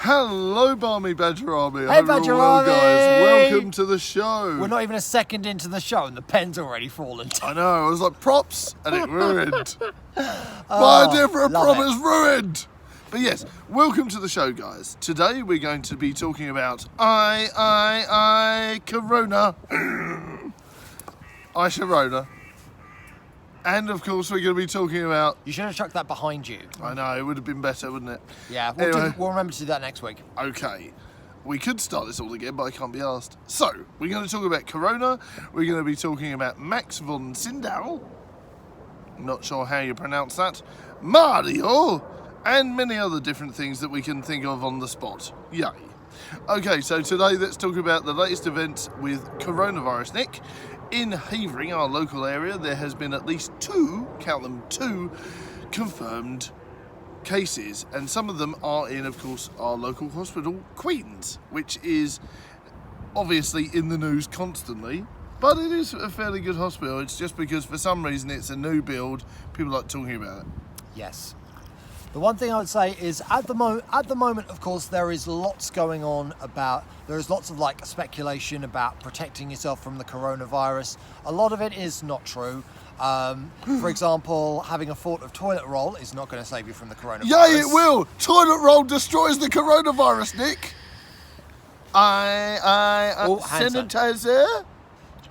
Hello, Barmy Badger Army. Hey, Badger Army! Guys. Welcome to the show. We're not even a second into the show and the pen's already fallen. I know, I was like, props, and it ruined. My idea for a prop is ruined. But yes, welcome to the show, guys. Today we're going to be talking about Corona. Sharona. And of course we're going to be talking about... You should have chucked that behind you. I know, it would have been better, wouldn't it? Yeah, we'll remember to do that next week. Okay. We could start this all again, but I can't be asked. So, we're going to talk about Corona. We're going to be talking about Max von Sydow. Not sure how you pronounce that. Mario. And many other different things that we can think of on the spot. Yay. Okay, so today let's talk about the latest events with coronavirus, Nick. In Havering, our local area, there has been at least two, count them, two confirmed cases, and some of them are in, of course, our local hospital, Queen's, which is obviously in the news constantly, but it is a fairly good hospital. It's just because for some reason it's a new build, people like talking about it. Yes. The one thing I would say is at the moment, of course, there is lots going on about, there is lots of like speculation about protecting yourself from the coronavirus. A lot of it is not true. For example, having a fort of toilet roll is not going to save you from the coronavirus. Yay, it will! Toilet roll destroys the coronavirus, Nick! Sanitizer?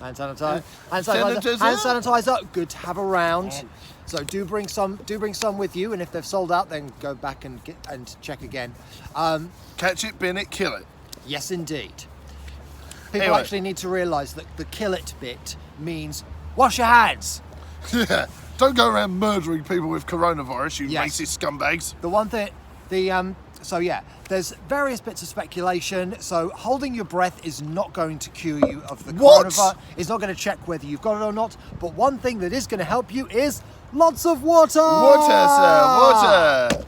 Hand sanitizer, good to have around. So do bring some with you, and if they've sold out, then go back and check again. Catch it, bin it, kill it. Yes, indeed. People actually need to realise that the kill it bit means wash your hands. Yeah, don't go around murdering people with coronavirus, you racist scumbags. The one thing, so yeah, there's various bits of speculation. So holding your breath is not going to cure you of the coronavirus. It's not going to check whether you've got it or not. But one thing that is going to help you is lots of water. Water, sir, water.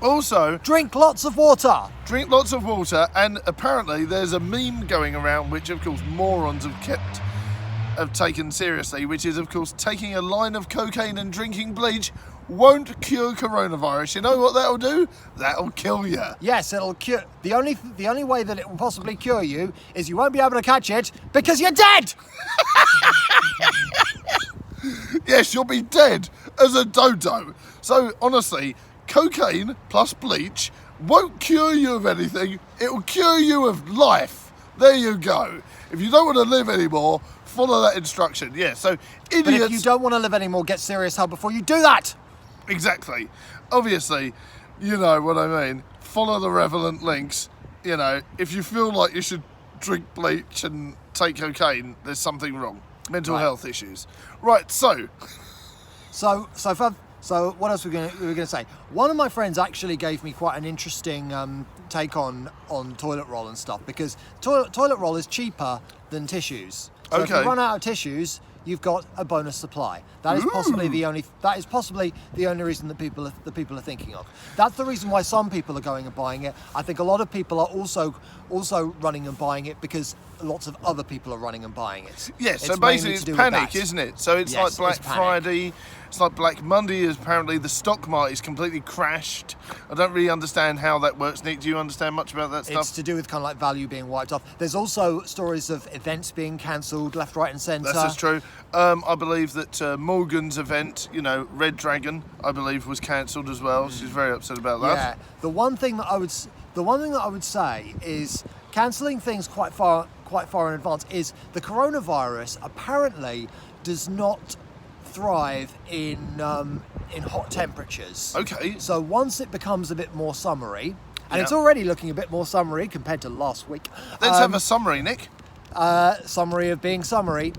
Also, drink lots of water. Drink lots of water, and apparently there's a meme going around, which of course morons have taken seriously, which is of course taking a line of cocaine and drinking bleach won't cure coronavirus. You know what that'll do? That'll kill you. Yes, it'll cure. The only way that it will possibly cure you is you won't be able to catch it because you're dead. Yes, you'll be dead as a dodo. So honestly, cocaine plus bleach won't cure you of anything. It'll cure you of life. There you go. If you don't want to live anymore, follow that instruction. Yeah, so idiots... But if you don't want to live anymore, get serious help before you do that. Exactly. Obviously, you know what I mean. Follow the relevant links. You know, if you feel like you should drink bleach and take cocaine, there's something wrong. Mental health issues. Right, so what else were we going to say? One of my friends actually gave me quite an interesting take on toilet roll and stuff, because toilet roll is cheaper than tissues. So if you run out of tissues, you've got a bonus supply. That is possibly the only reason that people are thinking of. That's the reason why some people are going and buying it. I think a lot of people are also running and buying it because lots of other people are running and buying it. Yes, so basically it's panic, isn't it? So it's like Black Friday, it's like Black Monday. Is apparently the stock market is completely crashed. I don't really understand how that works. Nick, do you understand much about that stuff? It's to do with kind of like value being wiped off. There's also stories of events being cancelled left, right and centre. That's just true. I believe that Morgan's event, Red Dragon, I believe was cancelled as well. She's very upset about that. Yeah. The one thing that I would say is cancelling things quite far in advance is the coronavirus apparently does not thrive in hot temperatures. Okay. So once it becomes a bit more summery, and it's already looking a bit more summery compared to last week. Let's have a summary, Nick. Summary of being summary.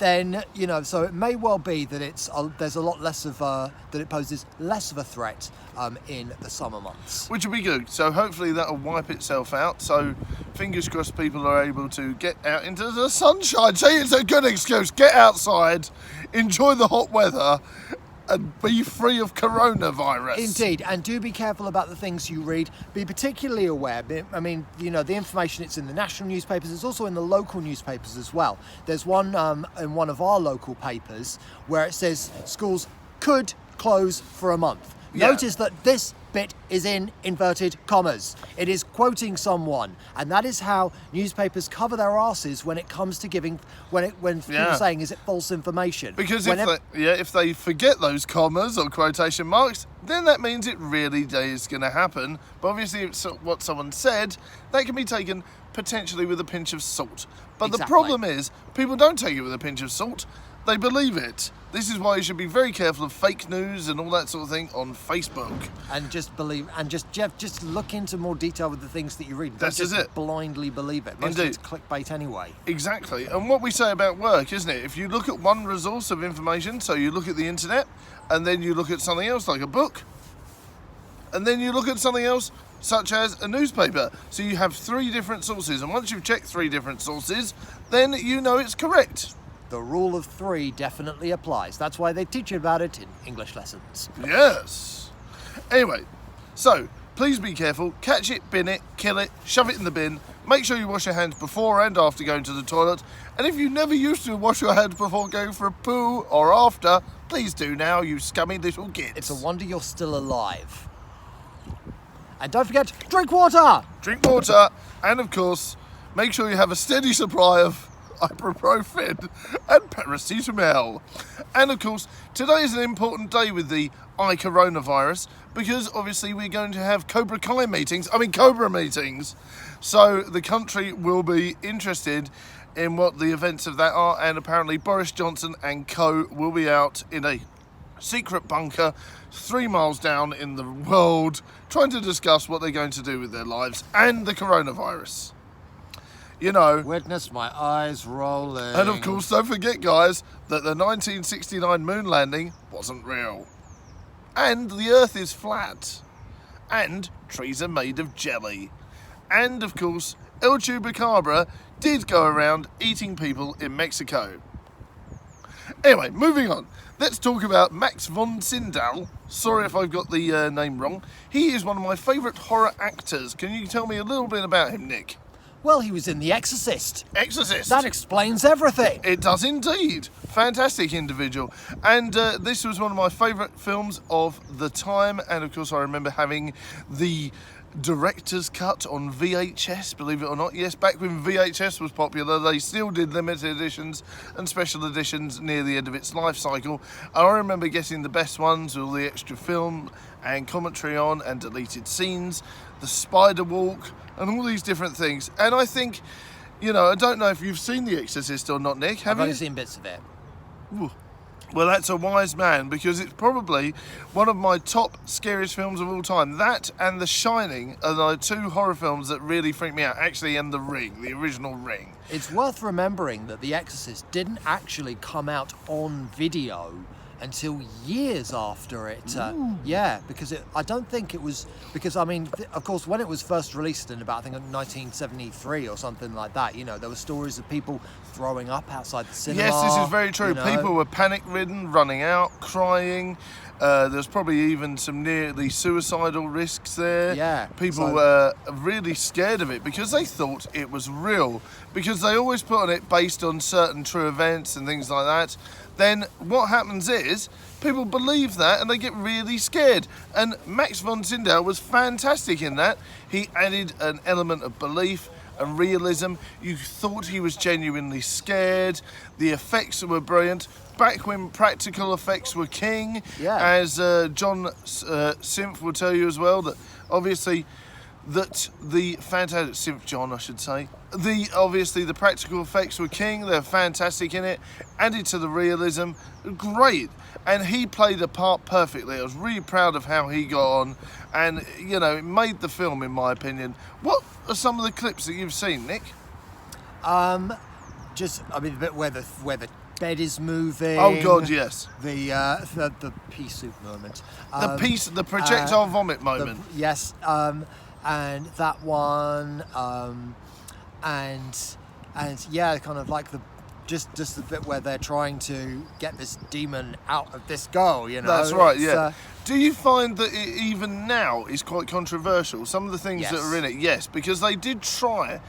Then so it may well be that there's a lot less of that it poses less of a threat in the summer months, which will be good. So hopefully that'll wipe itself out. So fingers crossed, people are able to get out into the sunshine. See, it's a good excuse. Get outside, enjoy the hot weather, and be free of coronavirus. Indeed, and do be careful about the things you read. Be particularly aware. I mean, the information, it's in the national newspapers, it's also in the local newspapers as well. There's one in one of our local papers where it says schools could close for a month. Yeah. Notice that this bit is in inverted commas. It is quoting someone, and that is how newspapers cover their asses when it comes to giving when people saying is it false information. Because if they forget those commas or quotation marks, then that means it really is going to happen. But obviously, if it's what someone said, that can be taken potentially with a pinch of salt. But the problem is, people don't take it with a pinch of salt. They believe it. This is why you should be very careful of fake news and all that sort of thing on Facebook. And just believe, and just look into more detail with the things that you read. Don't just blindly believe it. Most of it's clickbait anyway. Exactly. And what we say about work, isn't it? If you look at one resource of information, so you look at the internet, and then you look at something else like a book, and then you look at something else such as a newspaper. So you have 3 different sources, and once you've checked 3 different sources, then you know it's correct. The rule of 3 definitely applies. That's why they teach you about it in English lessons. Yes. Anyway, so please be careful. Catch it, bin it, kill it, shove it in the bin. Make sure you wash your hands before and after going to the toilet. And if you never used to wash your hands before going for a poo or after, please do now, you scummy little kids. It's a wonder you're still alive. And don't forget, drink water! Drink water. And of course, make sure you have a steady supply of ibuprofen and paracetamol. And of course, today is an important day with the coronavirus, because obviously we're going to have Cobra meetings. So the country will be interested in what the events of that are, and apparently Boris Johnson and co will be out in a secret bunker 3 miles down in the world trying to discuss what they're going to do with their lives and the coronavirus. You know, witness my eyes rolling. And of course, don't forget, guys, that the 1969 moon landing wasn't real. And the Earth is flat. And trees are made of jelly. And of course, El Chupacabra did go around eating people in Mexico. Anyway, moving on. Let's talk about Max von Sydow. Sorry if I've got the name wrong. He is one of my favourite horror actors. Can you tell me a little bit about him, Nick? Well, he was in The Exorcist. Exorcist. That explains everything. It does indeed. Fantastic individual. And this was one of my favourite films of the time. And of course, I remember having the director's cut on VHS, believe it or not. Yes, back when VHS was popular, they still did limited editions and special editions near the end of its life cycle. And I remember getting the best ones with all the extra film and commentary on and deleted scenes, the spider walk, and all these different things. And I think, you know, I don't know if you've seen The Exorcist or not, Nick. Have you? I've only seen bits of it. Ooh. Well, that's a wise man, because it's probably one of my top scariest films of all time. That and The Shining are the 2 horror films that really freak me out. Actually, and The Ring, the original Ring. It's worth remembering that The Exorcist didn't actually come out on video until years after it. Because I don't think it was, because I mean, of course, when it was first released in about, I think, 1973 or something like that, you know, there were stories of people throwing up outside the cinema. Yes, this is very true. You know? People were panic-ridden, running out, crying. There's probably even some nearly suicidal risks there. Yeah. People were really scared of it because they thought it was real, because they always put on it based on certain true events and things like that. Then what happens is people believe that and they get really scared. And Max von Sydow was fantastic in that. He added an element of belief and realism. You thought he was genuinely scared. The effects were brilliant. Back when practical effects were king, as John Simph will tell you as well, that obviously that the fantastic Simph John, I should say, obviously the practical effects were king. They're fantastic in it, added to the realism, great, and he played a part perfectly. I was really proud of how he got on, and you know, it made the film, in my opinion. What are some of the clips that you've seen, Nick? Just, I mean, the bit where the bed is moving. Oh God, yes. The pea soup moment. The projectile vomit moment. Yes. And that one, and yeah, kind of like just the bit where they're trying to get this demon out of this girl, you know. That's right, It's, yeah. Do you find that it even now is quite controversial? Some of the things that are in it, yes, because they did try,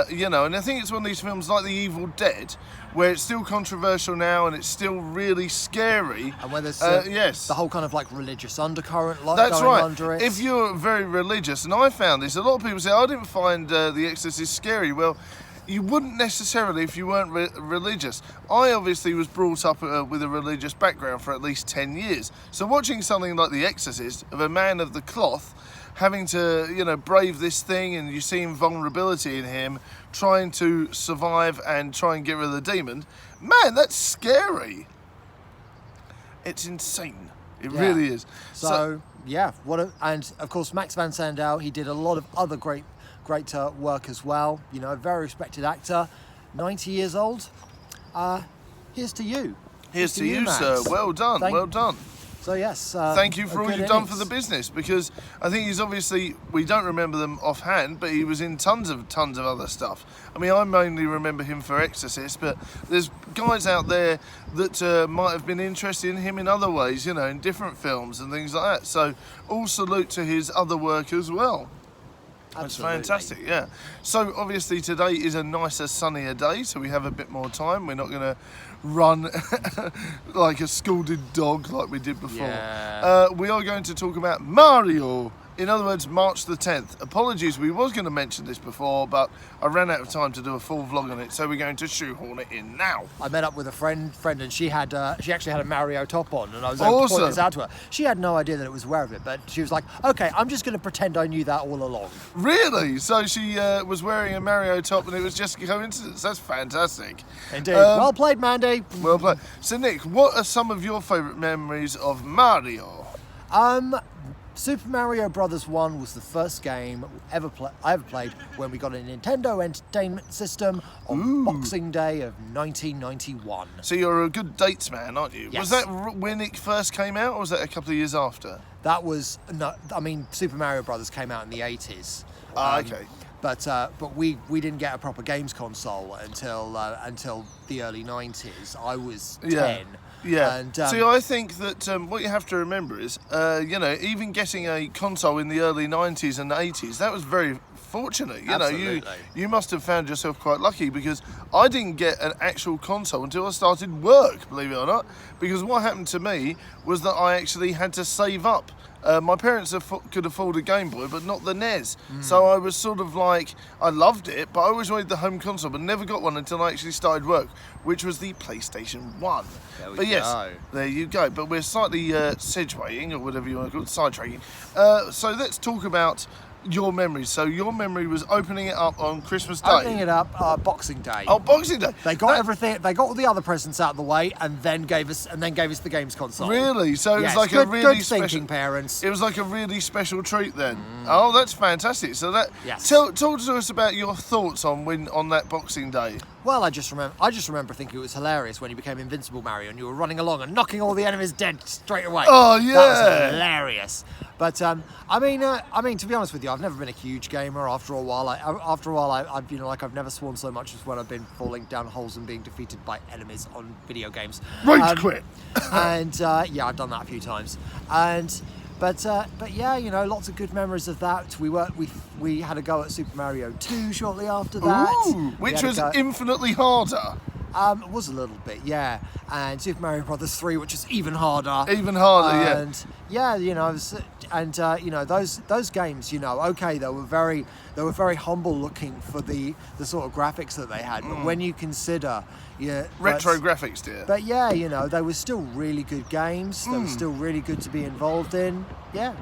you know, and I think it's one of these films like The Evil Dead, where it's still controversial now and it's still really scary. And where there's yes, the whole kind of like religious undercurrent that's going right. under it. If you're very religious, and I found this, a lot of people say, I didn't find The Exorcist scary. Well, you wouldn't necessarily if you weren't religious. I obviously was brought up with a religious background for at least 10 years. So watching something like The Exorcist, of a man of the cloth, having to, you know, brave this thing, and you see vulnerability in him, trying to survive and try and get rid of the demon, man, that's scary. It's insane. It really is. So yeah, and of course Max van Sydow, he did a lot of other great work as well. You know, a very respected actor, 90 years old. Here's to you. Here's to you, Max. sir. Well done. Well done. So yes, thank you for all you've done for innings. the business, because I think he's obviously, we don't remember them offhand, but he was in tons of other stuff. I mean, I mainly remember him for Exorcist, but there's guys out there that might have been interested in him in other ways, you know, in different films and things like that. So all salute to his other work as well. That's fantastic, yeah. So obviously today is a nicer, sunnier day, so we have a bit more time. We're not going to run like a scalded dog like we did before. Yeah. We are going to talk about Mario. In other words, March the 10th. Apologies, we was going to mention this before, but I ran out of time to do a full vlog on it, so we're going to shoehorn it in now. I met up with a friend, and she actually had a Mario top on, and I was able to point this out to her. She had no idea that it was aware of it, but she was like, "Okay, I'm just going to pretend I knew that all along." Really? So she was wearing a Mario top, and it was just a coincidence. That's fantastic. Indeed. Well played, Mandy. Well played. So Nick, what are some of your favourite memories of Mario? Super Mario Brothers 1 was the first game I ever played when we got a Nintendo Entertainment System on Boxing Day of 1991. So you're a good dates man, aren't you? Yes. Was that when it first came out, or was that a couple of years after? That was Super Mario Brothers came out in the 80s. Okay. But we didn't get a proper games console until the early 90s. I was 10. Yeah. And, See, I think that what you have to remember is, you know, even getting a console in the early 90s and 80s, that was very fortunate. You Absolutely. know, you must have found yourself quite lucky, because I didn't get an actual console until I started work, believe it or not. Because what happened to me was that I actually had to save up. My parents could afford a Game Boy, but not the NES. So I was sort of like, I loved it, but I always wanted the home console, but never got one until I actually started work, which was the PlayStation 1. But yes, there you go. But we're slightly segueing, or whatever you want to call it, sidetracking. So let's talk about your memories. So your memory was opening it up on Christmas Day. Opening it up Boxing Day. Oh, Boxing Day. They got everything. They got all the other presents out of the way, and then gave us the games console. Really? So it was like good, a really good special. thinking, parents. It was like a really special treat then. Oh, that's fantastic. So that talk to us about your thoughts on that Boxing Day. Well, I just remember thinking it was hilarious when you became Invincible Mario and you were running along and knocking all the enemies dead straight away. Oh yeah, that was hilarious. But I mean, to be honest with you, I've never been a huge gamer. After a while, I've I've never sworn so much as when I've been falling down holes and being defeated by enemies on video games. Rage quit. And yeah, I've done that a few times. But yeah, you know, lots of good memories of that. We had a go at Super Mario 2 shortly after that. Ooh, which was infinitely harder. It was a little bit, yeah. And Super Mario Brothers 3, which is even harder. Even harder, yeah. And yeah, you know, you know, those games, you know, okay, they were very humble looking for the sort of graphics that they had. But when you consider, retro graphics, dear. But yeah, you know, they were still really good games. They were still really good to be involved in. Yeah.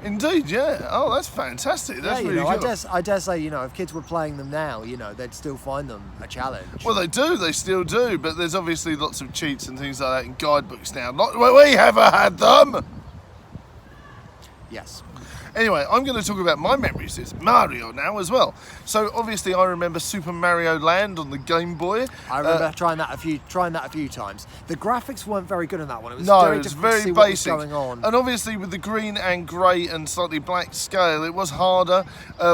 Indeed, yeah. Oh, that's fantastic. That's really cool. I dare say, you know, if kids were playing them now, you know, they'd still find them a challenge. Well, they do. They still do. But there's obviously lots of cheats and things like that in guidebooks now. We have had them. Yes. Anyway, I'm going to talk about my memories. It's Mario now as well. So obviously, I remember Super Mario Land on the Game Boy. I remember trying that a few times. The graphics weren't very good on that one. It was No, very it's difficult to very see what was basic. going on. And obviously, with the green and grey and slightly black scale, it was harder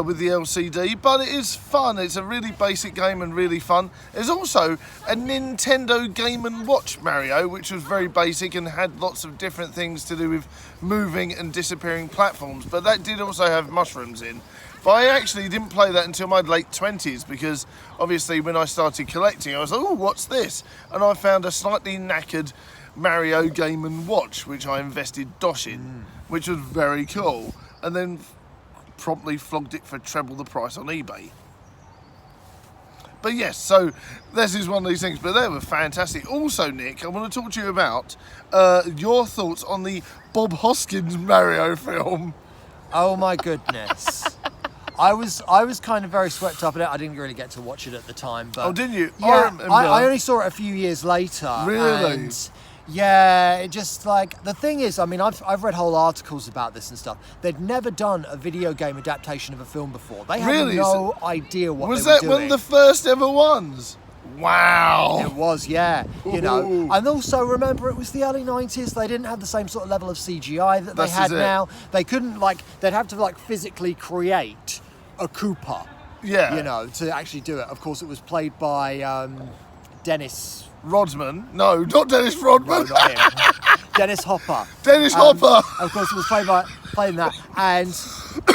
with the LCD. But it is fun. It's a really basic game and really fun. There's also a Nintendo Game & Watch Mario, which was very basic and had lots of different things to do with moving and disappearing platforms. But that did also have mushrooms in. But I actually didn't play that until my late 20s because obviously when I started collecting I was like, oh, what's this? And I found a slightly knackered Mario Game & Watch which I invested dosh in, which was very cool, and then promptly flogged it for treble the price on eBay. But yes, so this is one of these things, but they were fantastic. Also, Nick, I want to talk to you about your thoughts on the Bob Hoskins Mario film. Oh my goodness. I was kind of very swept up in it. I didn't really get to watch it at the time. But Oh, didn't you? Yeah, I only saw it a few years later. Really? And yeah, it just like, the thing is, I mean, I've read whole articles about this and stuff. They'd never done a video game adaptation of a film before. They had Really? no idea what Was they were that doing. one of the first ever ones? Wow. It was, yeah. You know, and also remember it was the early 90s. They didn't have the same sort of level of CGI that they This had is it. now. They couldn't they'd have to physically create a Koopa. Yeah. You know, to actually do it. Of course, it was played by Dennis. Rodman? No, not Dennis Rodman. No, not him. Dennis Hopper. Dennis Hopper. Of course, it was playing that, and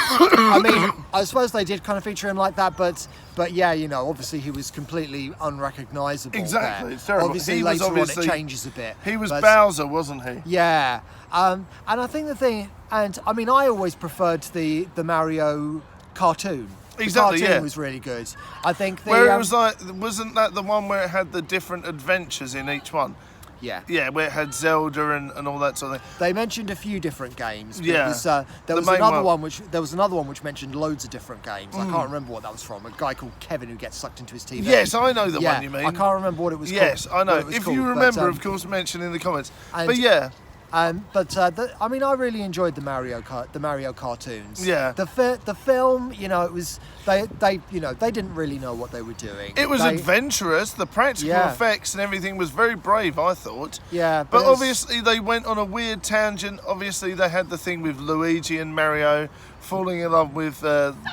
I mean, I suppose they did kind of feature him like that, but yeah, you know, obviously he was completely unrecognisable. Exactly, there. it's terrible. Obviously, He was later obviously- on it changes a bit. He was but- Bowser, wasn't he? Yeah, and I think the thing, and I mean, I always preferred the Mario cartoon. Exactly, The cartoon yeah. was really good. I think the Where it was like, wasn't that the one where it had the different adventures in each one? yeah. Yeah, where it had Zelda and all that sort of thing. They mentioned a few different games. But Yeah. it was, there The was main another one. one which mentioned loads of different games. I can't remember what that was from. A guy called Kevin who gets sucked into his TV. Yes, I know the yeah, one you mean. I can't remember what it was Yes, called. I know. what it was If called, you but, remember, of course, mention in the comments. and- But yeah, I mean, I really enjoyed the Mario cartoons. Yeah. The film, you know, it was they didn't really know what they were doing. it was They- adventurous. The practical Yeah. effects and everything was very brave, I thought. Yeah, But it was- obviously they went on a weird tangent. Obviously they had the thing with Luigi and Mario falling in love with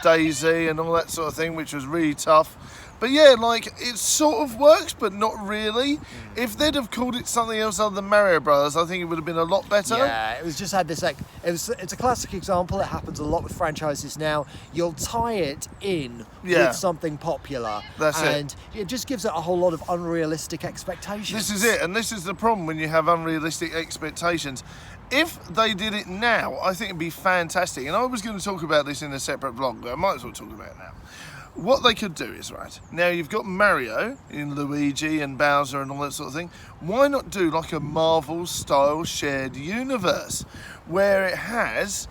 Daisy and all that sort of thing, which was really tough. But yeah, like, it sort of works, but not really. If they'd have called it something else other than Mario Brothers, I think it would have been a lot better. Yeah, it was just had this it's a classic example. It happens a lot with franchises now. You'll tie it in Yeah. with something popular, That's it. and it just gives it a whole lot of unrealistic expectations. This is it, and this is the problem when you have unrealistic expectations. If they did it now, I think it'd be fantastic. And I was going to talk about this in a separate vlog, but I might as well talk about it now. What they could do is, right, now you've got Mario in Luigi and Bowser and all that sort of thing. Why not do like a Marvel style shared universe where it has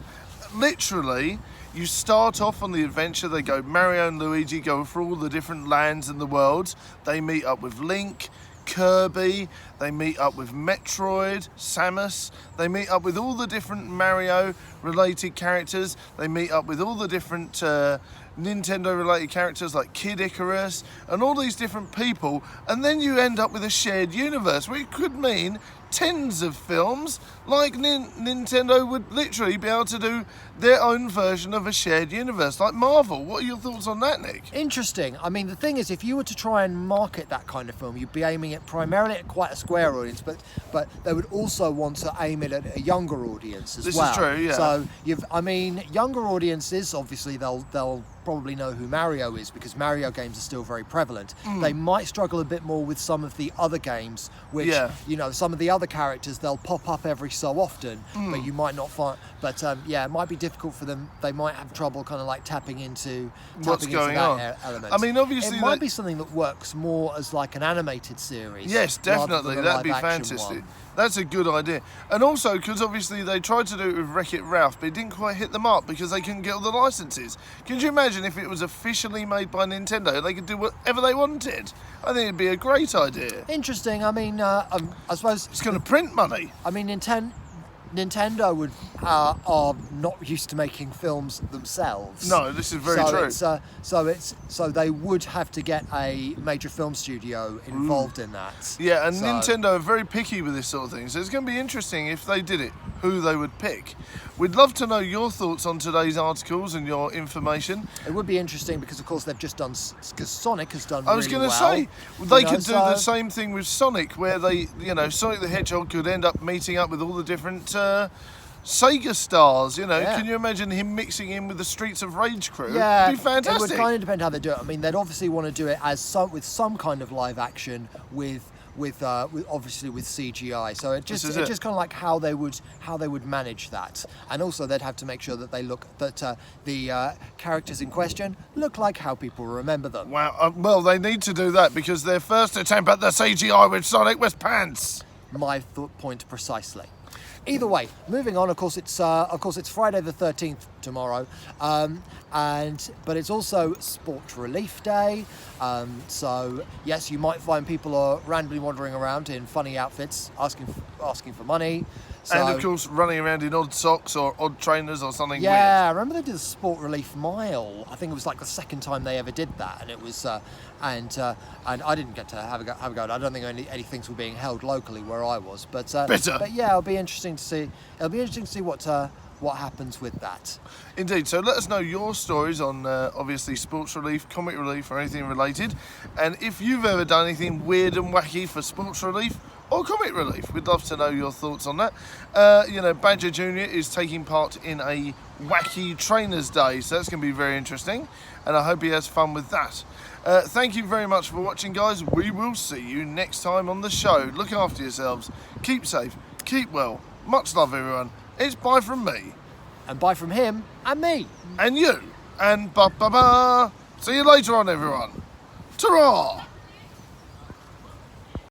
literally, you start off on the adventure, they go, Mario and Luigi go through all the different lands in the world. They meet up with Link, Kirby, they meet up with Metroid, Samus, they meet up with all the different Mario related characters, they meet up with all the different Nintendo related characters like Kid Icarus and all these different people, and then you end up with a shared universe, which could mean tens of films. Like Nintendo would literally be able to do their own version of a shared universe, like Marvel. What are your thoughts on that, Nick? Interesting. I mean, the thing is, if you were to try and market that kind of film, you'd be aiming it primarily at quite a square audience, but they would also want to aim it at a younger audience as This well. is true, yeah. So younger audiences, obviously they'll probably know who Mario is because Mario games are still very prevalent. They might struggle a bit more with some of the other games, which Yeah. you know, some of the other characters they'll pop up every so often, but you might not find. But yeah, it might be difficult for them. They might have trouble kind of like tapping into What's going that on. element. I mean, obviously it might that- be something that works more as like an animated series. Yes, rather definitely. than a That'd be live-action fantastic. one. That's a good idea. And also, because obviously they tried to do it with Wreck-It Ralph, but it didn't quite hit the mark because they couldn't get all the licenses. Can you imagine if it was officially made by Nintendo? They could do whatever they wanted. I think it'd be a great idea. Interesting. I mean, I suppose It's going to print money. I mean, Nintendo are not used to making films themselves. No, this is very true. So they would have to get a major film studio involved in that. Yeah, and So- Nintendo are very picky with this sort of thing, so it's going to be interesting if they did it, who they would pick. We'd love to know your thoughts on today's articles and your information. It would be interesting because, of course, they've just done, because Sonic has done I was really going to well. say, they You know, could do the so- same thing with Sonic, where they, Sonic the Hedgehog could end up meeting up with all the different Sega stars, Yeah. Can you imagine him mixing in with the Streets of Rage crew? Yeah, It'd be fantastic. It would kind of depend how they do it. I mean, they'd obviously want to do it with some kind of live action with obviously with CGI. So it just kind of like how they would manage that, and also they'd have to make sure that the characters in question look like how people remember them. Wow, well, they need to do that because their first attempt at the CGI with Sonic was pants. My point precisely. Either way, moving on. Of course, it's Friday the 13th tomorrow, but it's also Sport Relief Day. So yes, you might find people are randomly wandering around in funny outfits, asking for money. So, And of course, running around in odd socks or odd trainers or something yeah, I remember they did the Sport Relief Mile. I think it was like the second time they ever did that, and it was and I didn't get to have a go. I don't think any things were being held locally where I was, but yeah, it'll be interesting to see. It'll be interesting to see what happens with that. Indeed. So let us know your stories on obviously sports relief, comic relief, or anything related. And if you've ever done anything weird and wacky for sports relief or comic relief, we'd love to know your thoughts on that. Badger Jr. is taking part in a wacky trainers day, so that's going to be very interesting. And I hope he has fun with that. Thank you very much for watching, guys. We will see you next time on the show. Look after yourselves. Keep safe. Keep well. Much love, everyone. It's bye from me. And bye from him and me. And you. And ba-ba-ba. See you later on, everyone. Ta-ra!